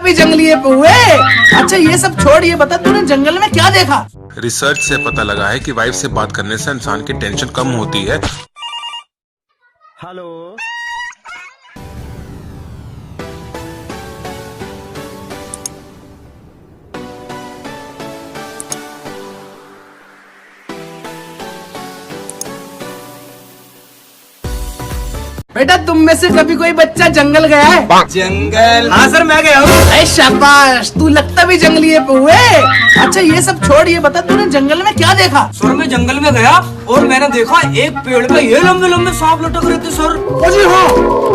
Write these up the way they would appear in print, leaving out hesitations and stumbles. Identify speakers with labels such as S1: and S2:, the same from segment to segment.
S1: भी जंगली है हुए। अच्छा ये सब छोड़, ये बता तूने जंगल में क्या देखा?
S2: रिसर्च से पता लगा है कि वाइफ से बात करने से इंसान की टेंशन कम होती है।
S3: हेलो।
S1: बेटा तुम में से कभी कोई बच्चा जंगल गया है?
S4: जंगल? हाँ सर मैं गया हूँ।
S1: अरे शाबाश, तू लगता भी जंगली है हुए। अच्छा ये सब छोड़, ये बता तूने जंगल में क्या देखा?
S4: सर मैं जंगल में गया और मैंने देखा एक पेड़ पे ये लंबे लंबे सांप लटक रहे थे सर।
S1: अजी हाँ,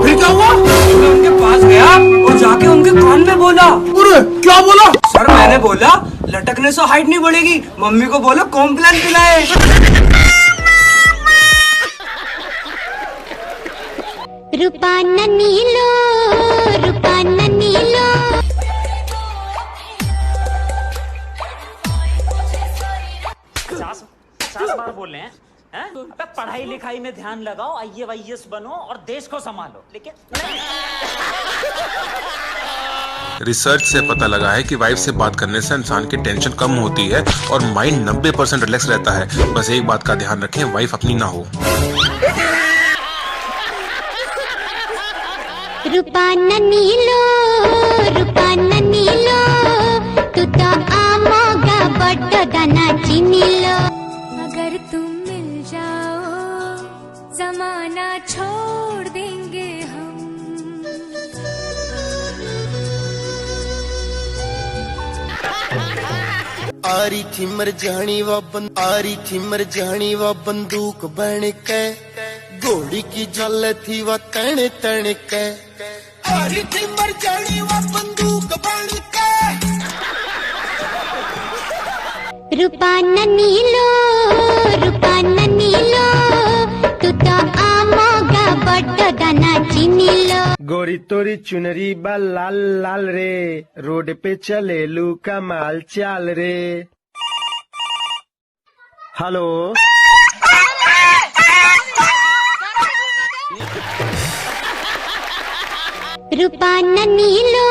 S1: फिर क्या हुआ?
S4: मैं उनके पास गया और जाके उनके कान में बोला।
S1: अरे क्या बोला?
S4: सर मैंने बोला लटकने से हाइट नहीं बढ़ेगी, मम्मी को बोलो कॉम्प्लान पिलाए।
S5: रूपा नीलो, रूपा नीलो।
S6: 50 बार बोल रहे हैं? अबे पढ़ाई लिखाई में ध्यान लगाओ, IAS बनो और देश को संभालो, लेकिन
S2: रिसर्च से पता लगा है कि वाइफ से बात करने से इंसान की टेंशन कम होती है और माइंड 90% रिलैक्स रहता है। बस एक बात का ध्यान रखें, वाइफ अपनी ना हो।
S5: रूपा नीलो, रूपा नीलो। तू तो आमोगा बड्ड दाना चीनी लो।
S7: अगर तुम मिल जाओ जमाना छोड़ देंगे हम।
S8: आरी थी मरजानी वा बंदूक बन के, घोड़ी की जल थी वा तने तने के। आरी थी मरजानी वा बंदूक बन के।
S5: रूपा नीलो, रूपा नीलो। तू तो आमोगा बड्ड दाना चीनी लो।
S3: गोरी तोरी चुनरी बा लाल लाल रे, रोड पे चले लू कमाल चाल रे। हेलो।
S5: रूपा नीलो,